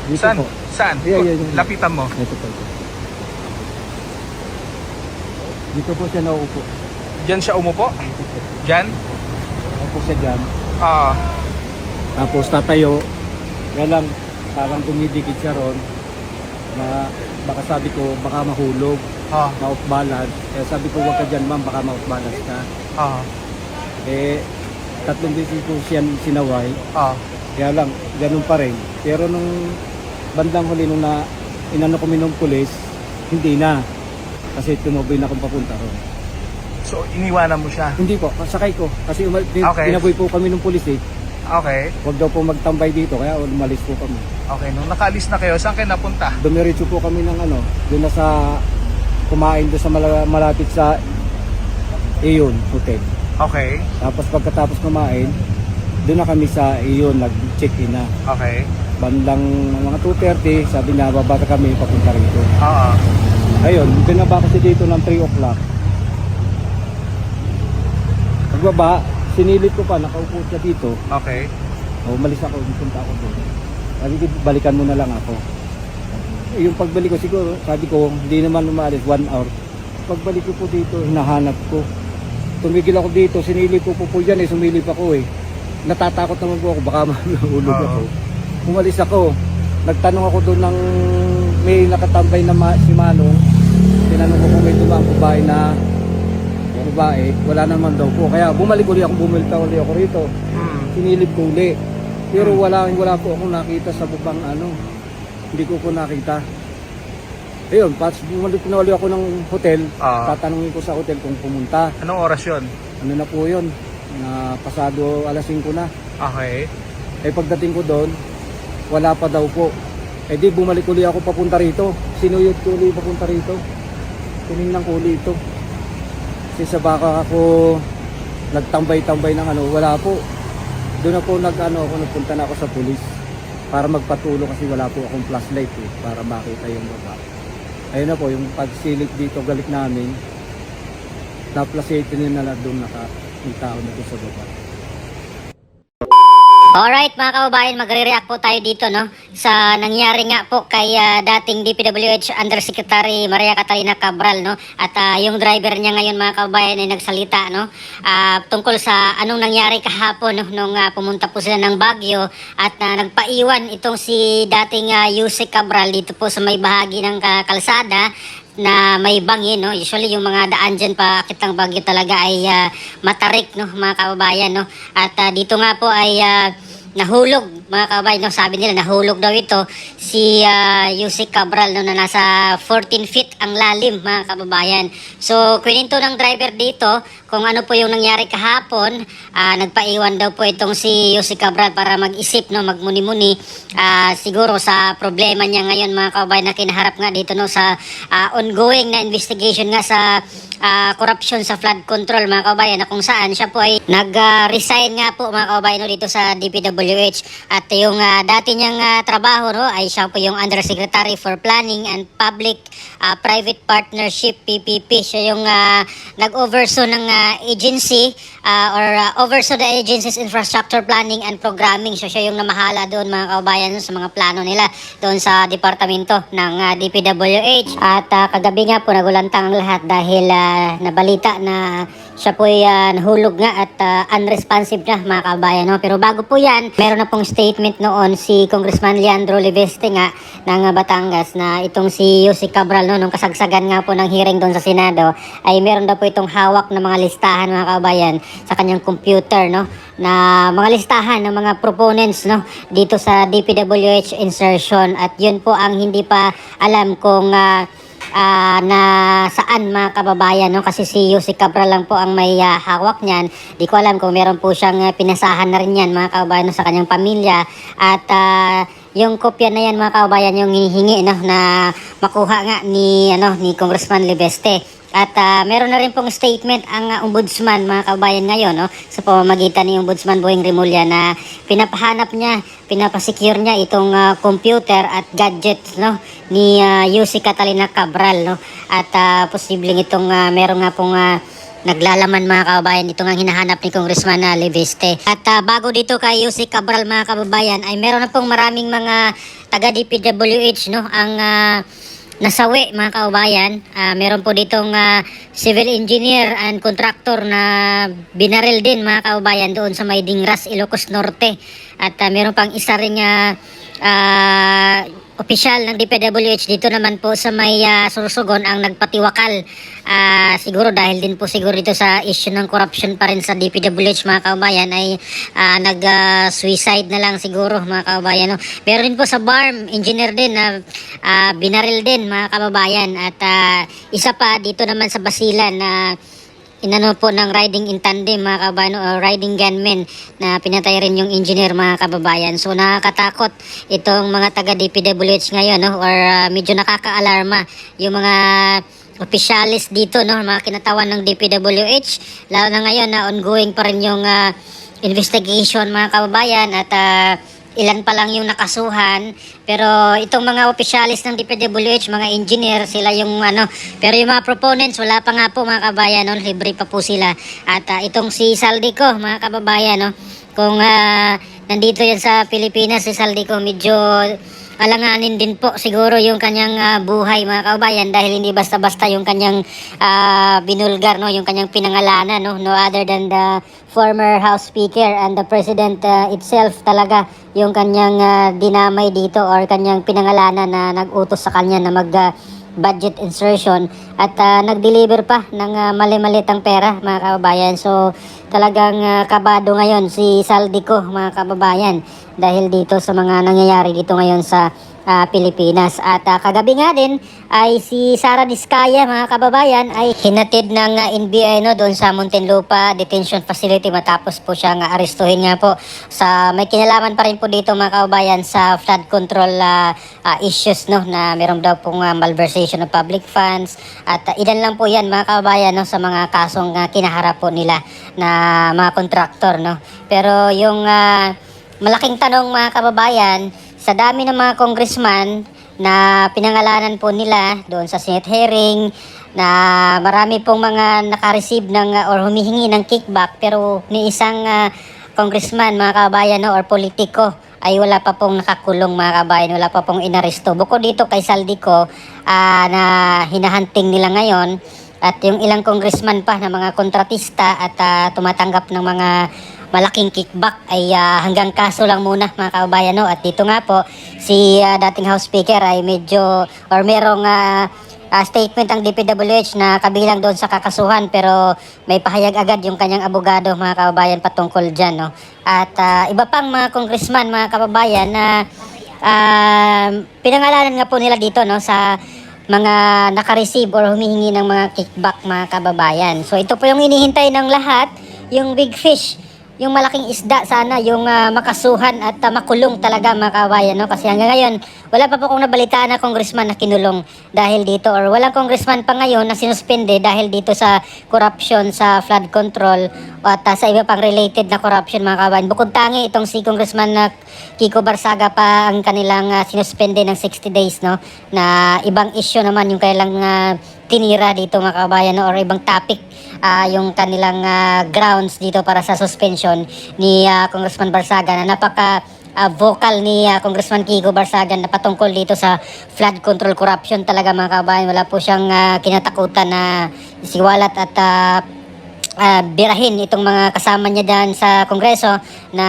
Dito Saan? po. Saan? Yan. Lapitan mo. Ito po. Dito po siya nauupo. Diyan siya umupo? Dito po. Diyan? Nauupo siya dyan. Ah, Tapos tatayo. Kaya lang, parang dumidikit siya ron. Na baka sabi ko, baka mahulog. Ma-off balance. Kaya sabi ko, huwag ka dyan ma'am, baka ma-off balance ka. Eh, 3 beses ko siya sinaway. Kaya lang, ganun pa rin. Pero nung bandang huli nung inano kami ng pulis, hindi na. Kasi tumabay na akong papunta ron. so iniwanan mo siya? Hindi po, sakay ko. Kasi Okay. pinaboy po kami ng pulis eh. Okay. Huwag daw po magtambay dito, kaya umalis po kami. Okay, nung nakaalis na kayo, saan kayo napunta? Dumiretso po kami ng doon na sa kumain doon sa malapit sa Iyon Hotel. Okay. Tapos pagkatapos kumain, doon na kami sa Iyon, nag-check-in na. Okay. Bandang mga 2:30, sabi niya, bababa kami papunta rito. Oo. Ayun, binaba kasi dito ng 3 o'clock. Pagbaba, sinilip ko pa, nakaupo siya dito. Okay. Umalis ako, punta ako doon. Sabi ko, balikan mo na lang ako. Yung pagbalik ko siguro, sabi ko, hindi naman umalis, 1 hour. Pagbalik ko po dito, hinahanap ko. Tumigil ako dito, sinilip ko po dyan sumilip ako eh. Natatakot naman po ako, baka mahulog ako. Umalis ako, nagtanong ako doon ng may nakatambay na si Manong. Tinanong ko kung may dumang babae na wala naman daw po. Kaya bumalik uli ako rito. Sinilip ko uli. Pero wala po akong nakita sa bubang hindi ko nakita. Ayun, bumalik na uli ako ng hotel. Tatanungin ko sa hotel kung pumunta. Anong oras yun? Ano na po yun? Pasado alas 5 na. Okay. Eh pagdating ko doon, wala pa daw po. Eh di bumalik uli ako papunta rito. Sinuyod ko uli papunta rito. Tinignan ko uli ito. Kasi sa baka ako nagtambay-tambay ng wala po. Doon ako nagpunta na ako sa pulis para magpatulo kasi wala po akong flashlight para makita yung baba. Ayun na po, yung pagsilip dito galit namin, na-flashlight nila doon yung tao na doon sa baba. Alright mga kababayan, magre-react po tayo dito sa nangyari nga po kay dating DPWH Undersecretary Maria Catalina Cabral at yung driver niya ngayon mga kababayan ay nagsalita tungkol sa anong nangyari kahapon nung pumunta po sila ng Baguio at nagpaiwan itong si dating Yusek Cabral dito po sa may bahagi ng kalsada na may bangin, usually yung mga daan dyan paakit ng Baguio talaga ay matarik mga kababayan at dito nga po ay nahulog mga kababayan sabi nila nahulog daw ito si Yusek Cabral na nasa 14 feet ang lalim mga kababayan. So kwento ng driver dito kung ano po yung nangyari kahapon, nagpaiwan daw po itong si Yusek Cabral para mag-isip magmuni-muni siguro sa problema niya ngayon mga kababayan na kinaharap nga dito sa ongoing na investigation nga sa corruption sa flood control mga kababayan na kung saan siya po ay nag-resign nga po mga kababayan dito sa DPWH at yung dati niyang trabaho ay siya po yung Undersecretary for Planning and Public Private Partnership PPP. Siya yung nag-oversaw ng agency or oversaw the agency's infrastructure planning and programming. Siya yung namahala doon mga kababayan sa mga plano nila doon sa departamento ng DPWH at kagabi nga po nagulantang ang lahat dahil nabalita na siya po ay nahulog nga at unresponsive na mga kababayan. Pero bago po yan, meron na pong statement noon si Congressman Leandro Leveste nga ng Batangas na itong si Yusek Cabral nung kasagsagan nga po ng hearing doon sa Senado ay meron daw po itong hawak na mga listahan mga kababayan sa kanyang computer na mga listahan ng mga proponents dito sa DPWH insertion at yun po ang hindi pa alam kung na saan mga kababayan kasi si Yusek Cabral lang po ang may hawak niyan. Di ko alam kung meron po siyang pinasahan na rin yan mga kababayan sa kanyang pamilya at yung kopya na yan mga kababayan yung hinihingi na makuha nga ni Congressman Leveste. At meron na rin pong statement ang ombudsman mga kababayan ngayon sa pamamagitan ni Ombudsman Boying Remulla na pinapahanap niya, pinapasecure niya itong computer at gadgets ni Yusek Catalina Cabral at posibleng itong meron nga pong naglalaman mga kababayan. Ito nga hinahanap ni Congressman Leveste. At bago dito kay Yusek Cabral mga kababayan ay meron na pong maraming mga taga DPWH no ang nasawi mga kaubayan. Meron po ditong civil engineer and contractor na binaril din mga kaubayan doon sa may Dingras, Ilocos Norte. At meron pang isa ring opisyal ng DPWH dito naman po sa may Sorsogon ang nagpatiwakal. Siguro dahil din po siguro dito sa issue ng corruption pa rin sa DPWH mga kaubayan ay nag-suicide na lang siguro mga kaubayan. No? Meron din po sa BARM, engineer din na binaril din mga kababayan. At isa pa dito naman sa Basilan na inano po ng riding in tandem mga kababayan o riding gunmen na pinatay rin yung engineer mga kababayan. So nakakatakot itong mga taga DPWH ngayon no or medyo nakaka-alarma yung mga opisyalis dito no mga kinatawan ng DPWH lalo na ngayon na ongoing pa rin yung investigation mga kababayan at ilan pa lang yung nakasuhan pero itong mga opisyalis ng DPWH, mga engineer sila yung pero yung mga proponents wala pa nga po mga kababayan no? Libre pa po sila at itong si Saldico mga kababayan no? Kung nandito yan sa Pilipinas si Saldico medyo alanganin din po siguro yung kanyang buhay mga kababayan dahil hindi basta-basta yung kanyang binulgar no yung kanyang pinangalanan no other than the former House Speaker and the President itself talaga yung kanyang dinamay dito or kanyang pinangalanan na nag-utos sa kanya na mag budget insertion at nag-deliver pa ng mali-malitang pera mga kababayan. So talagang kabado ngayon si Saldico mga kababayan dahil dito sa mga nangyayari dito ngayon sa Pilipinas. At kagabi nga din ay si Sara Diskaya mga kababayan ay hinatid ng NBI no doon sa Muntinlupa Detention Facility matapos po siyang arestuhin nga po sa may kinalaman pa rin po dito mga kababayan sa flood control issues no na meron daw pong malversation of public funds at ilan lang po yan mga kababayan no sa mga kasong kinaharap po nila na mga kontraktor no. Pero yung malaking tanong mga kababayan sa dami ng mga congressman na pinangalanan po nila doon sa Senate hearing na marami pong mga naka-receive ng or humihingi ng kickback pero ni isang congressman mga kababayan no, or politiko ay wala pa pong nakakulong mga kababayan, wala pa pong inaresto. Bukod dito kay Saldico na hinahunting nila ngayon at yung ilang congressman pa na mga kontratista at tumatanggap ng mga malaking kickback ay hanggang kaso lang muna mga kababayan no. At dito nga po si dating House Speaker ay medyo or merong statement ang DPWH na kabilang doon sa kakasuhan pero may pahayag agad yung kanyang abogado mga kababayan patungkol dyan no. At iba pang mga congressman mga kababayan na pinangalanan nga po nila dito no sa mga naka-receive or humihingi ng mga kickback mga kababayan. So ito po yung hinihintay ng lahat, yung big fish, yung malaking isda sana yung makasuhan at makulong talaga mga kababayan no kasi hanggang ngayon wala pa po kong nabalitaan na congressman na kinulong dahil dito or walang congressman pa ngayon na sinuspende dahil dito sa corruption sa flood control at sa iba pang related na corruption mga kababayan. Bukod tangi itong si congressman na Kiko Barsaga pa ang kanilang sinuspende ng 60 days no na ibang issue naman yung kailang tinira dito mga kababayan no, or ibang topic yung kanilang grounds dito para sa suspension ni Congressman Barsaga na napaka vocal ni Congressman Kiko Barsaga na patungkol dito sa flood control corruption talaga mga kababayan. Wala po siyang kinatakutan na siwalat at birahin itong mga kasama niya dyan sa Kongreso na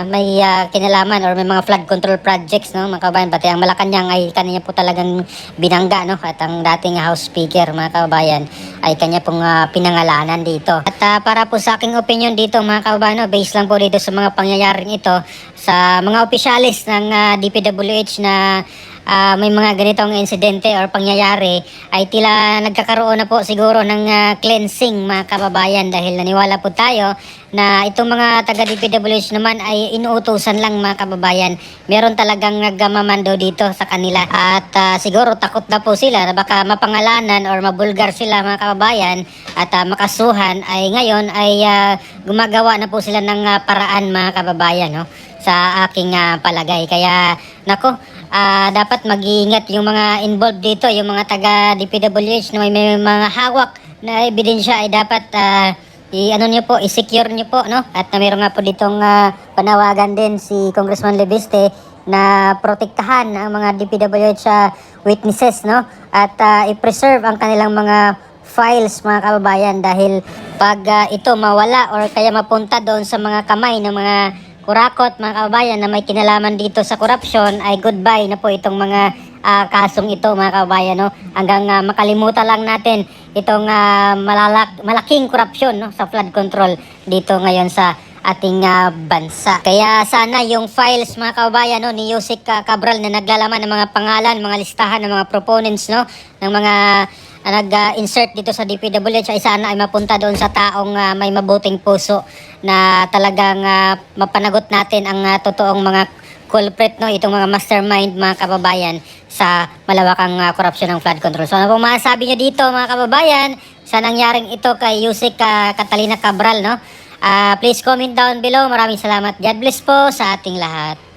may kinalaman or may mga flood control projects no mga kababayan. Pati ang Malacanang ay kanya po talagang binangga no at ang dating House Speaker mga kababayan ay kanya pong pinangalanan dito. At para po sa aking opinion dito mga kababayan no, based lang po dito sa mga pangyayaring ito sa mga opisyalis ng DPWH na may mga ganitong insidente or pangyayari ay tila nagkakaroon na po siguro ng cleansing mga kababayan dahil naniwala po tayo na itong mga taga DPWH naman ay inuutusan lang mga kababayan. Meron talagang nagmamando dito sa kanila at siguro takot na po sila na baka mapangalanan or mabulgar sila mga kababayan at makasuhan ay ngayon ay gumagawa na po sila ng paraan mga kababayan no, sa aking palagay. Kaya nako, dapat mag-iingat yung mga involved dito, yung mga taga DPWH na may mga hawak na ebidensya ay dapat i-secure niyo po no. At meron nga po ditong panawagan din si Congressman Lebiste na protektahan ang mga DPWH witnesses, no? At i-preserve ang kanilang mga files, mga kababayan, dahil pag ito mawala or kaya mapunta doon sa mga kamay ng mga kurakot, mga kababayan, na may kinalaman dito sa korupsyon, ay goodbye na po itong mga kasong ito, mga kababayan, no? Hanggang makalimutan lang natin itong malaking korupsyon, no, sa flood control dito ngayon sa ating bansa. Kaya sana yung files, mga kababayan, no, ni Yusek Cabral na naglalaman ng mga pangalan, mga listahan ng mga proponents, no, ng mga nag-insert dito sa DPWH, ay sana ay mapunta doon sa taong may mabuting puso na talagang mapanagot natin ang totoong mga culprit, no, itong mga mastermind, mga kababayan, sa malawakang korupsyon ng flood control. So ano pong masasabi nyo dito, mga kababayan, sa nangyaring ito kay Yusek Catalina Cabral, no? Please comment down below. Maraming salamat. God bless po sa ating lahat.